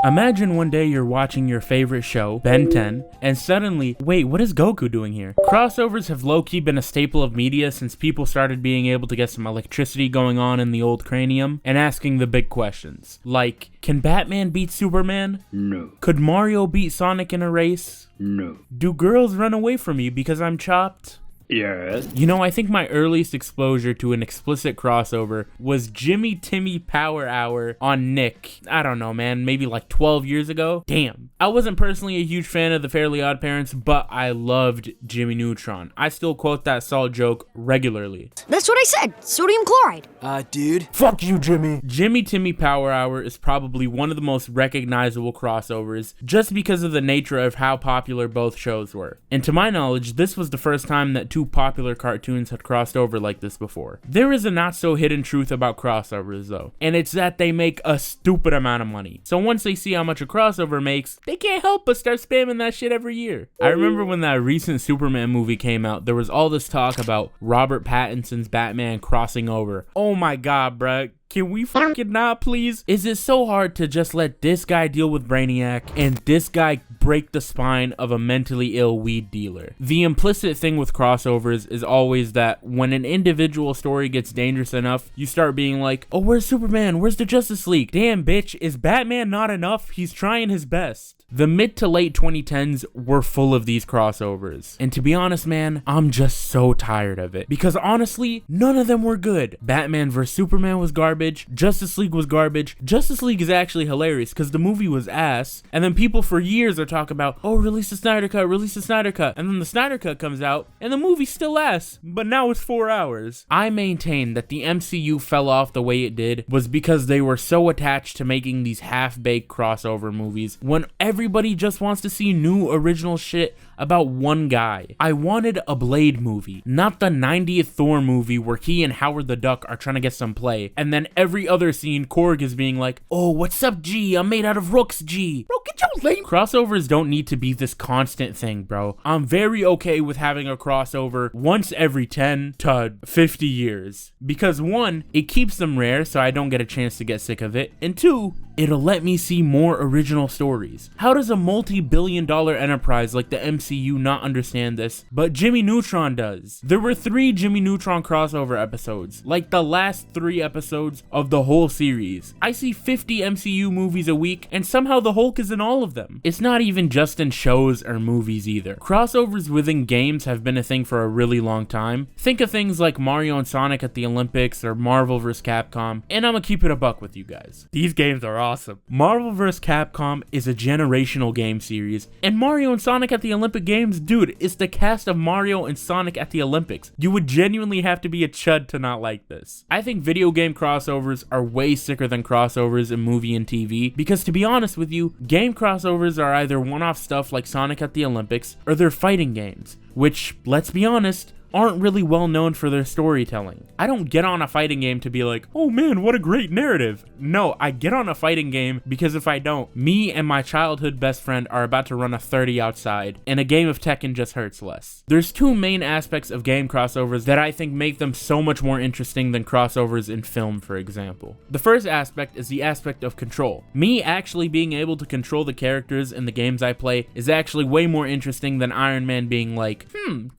Imagine one day you're watching your favorite show, Ben 10, and suddenly, wait, what is Goku doing here? Crossovers have low-key been a staple of media since people started being able to get some electricity going on in the old cranium and asking the big questions. Like, can Batman beat Superman? No. Could Mario beat Sonic in a race? No. Do girls run away from me because I'm chopped? Yes. You know, I think my earliest exposure to an explicit crossover was Jimmy Timmy Power Hour on Nick. I don't know, man, maybe like 12 years ago. Damn. I wasn't personally a huge fan of the Fairly Odd Parents, but I loved Jimmy Neutron. I still quote that Salt joke regularly. That's what I said, sodium chloride. Dude. Fuck you, Jimmy. Jimmy Timmy Power Hour is probably one of the most recognizable crossovers just because of the nature of how popular both shows were. And to my knowledge, this was the first time that two popular cartoons had crossed over like this before. There is a not so hidden truth about crossovers though, and it's that they make a stupid amount of money. So once they see how much a crossover makes, they can't help but start spamming that shit every year. I remember when that recent Superman movie came out, there was all this talk about Robert Pattinson's Batman crossing over. Oh my god, bruh. Can we fucking not, please? Is it so hard to just let this guy deal with Brainiac and this guy break the spine of a mentally ill weed dealer? The implicit thing with crossovers is always that when an individual story gets dangerous enough, you start being like, oh, where's Superman? Where's the Justice League? Damn, bitch, is Batman not enough? He's trying his best. The mid to late 2010s were full of these crossovers. And to be honest, man, I'm just so tired of it. Because honestly, none of them were good. Batman vs Superman was garbage. Justice League was garbage. Justice League is actually hilarious because the movie was ass. And then people for years are talking about, oh, release the Snyder Cut, release the Snyder Cut. And then the Snyder Cut comes out and the movie's still ass. But now it's 4 hours. I maintain that the MCU fell off the way it did was because they were so attached to making these half-baked crossover movies when everybody just wants to see new original shit about one guy. I wanted a Blade movie, not the 90th Thor movie where he and Howard the Duck are trying to get some play, and then every other scene Korg is being like, oh, what's up, G? I'm made out of rooks, G. Bro, get your lame. Crossovers don't need to be this constant thing, bro. I'm very okay with having a crossover once every 10 to 50 years. Because one, it keeps them rare so I don't get a chance to get sick of it, and two, it'll let me see more original stories. How does a multi-billion-dollar enterprise like the MCU not understand this? But Jimmy Neutron does. There were 3 Jimmy Neutron crossover episodes, like the last 3 episodes of the whole series. I see 50 MCU movies a week, and somehow the Hulk is in all of them. It's not even just in shows or movies either. Crossovers within games have been a thing for a really long time. Think of things like Mario and Sonic at the Olympics or Marvel vs. Capcom, and I'ma keep it a buck with you guys. These games are awesome. Marvel vs. Capcom is a generational game series, and Mario and Sonic at the Olympic Games, dude, it's the cast of Mario and Sonic at the Olympics. You would genuinely have to be a chud to not like this. I think video game crossovers are way sicker than crossovers in movie and TV, because to be honest with you, game crossovers are either one-off stuff like Sonic at the Olympics, or they're fighting games, which, let's be honest, aren't really well known for their storytelling. I don't get on a fighting game to be like, oh man, what a great narrative. No, I get on a fighting game because if I don't, me and my childhood best friend are about to run a 30 outside, and a game of Tekken just hurts less. There's 2 main aspects of game crossovers that I think make them so much more interesting than crossovers in film, for example. The first aspect is the aspect of control. Me actually being able to control the characters in the games I play is actually way more interesting than Iron Man being like,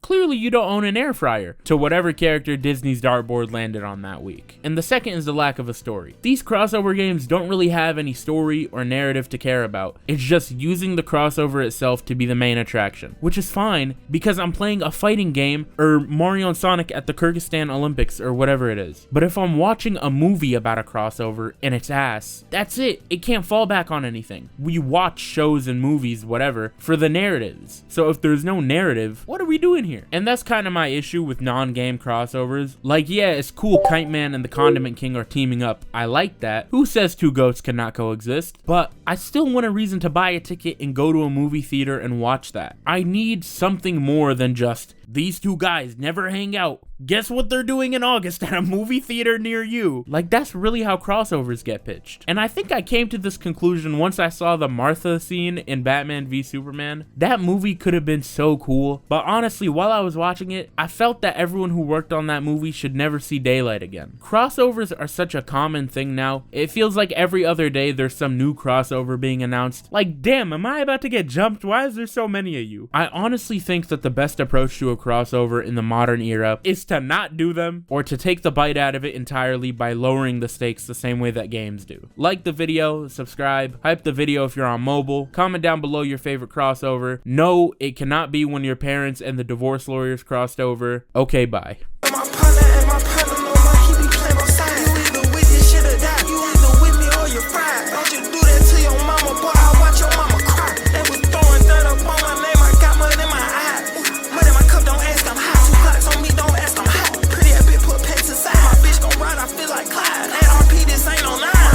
clearly you don't own an air fryer, to whatever character Disney's dartboard landed on that week. And the second is the lack of a story. These crossover games don't really have any story or narrative to care about. It's just using the crossover itself to be the main attraction, which is fine because I'm playing a fighting game or Mario and Sonic at the Kyrgyzstan Olympics or whatever it is. But if I'm watching a movie about a crossover and it's ass, that's it. It can't fall back on anything. We watch shows and movies, whatever, for the narratives. So if there's no narrative, what are we doing here? And that's kind of my issue with non-game crossovers. Like, yeah, it's cool Kite Man and the Condiment King are teaming up. I like that. Who says 2 goats cannot coexist? But I still want a reason to buy a ticket and go to a movie theater and watch that. I need something more than just, these two guys never hang out. Guess what they're doing in August at a movie theater near you? Like, that's really how crossovers get pitched. And I think I came to this conclusion once I saw the Martha scene in Batman v Superman. That movie could have been so cool, but honestly, while I was watching it, I felt that everyone who worked on that movie should never see daylight again. Crossovers are such a common thing now. It feels like every other day there's some new crossover being announced. Like, damn, am I about to get jumped? Why is there so many of you? I honestly think that the best approach to a crossover in the modern era is to not do them, or to take the bite out of it entirely by lowering the stakes the same way that games do. Like the video, subscribe, hype the video if you're on mobile, comment down below your favorite crossover. No, it cannot be when your parents and the divorce lawyers crossed over. Okay, bye.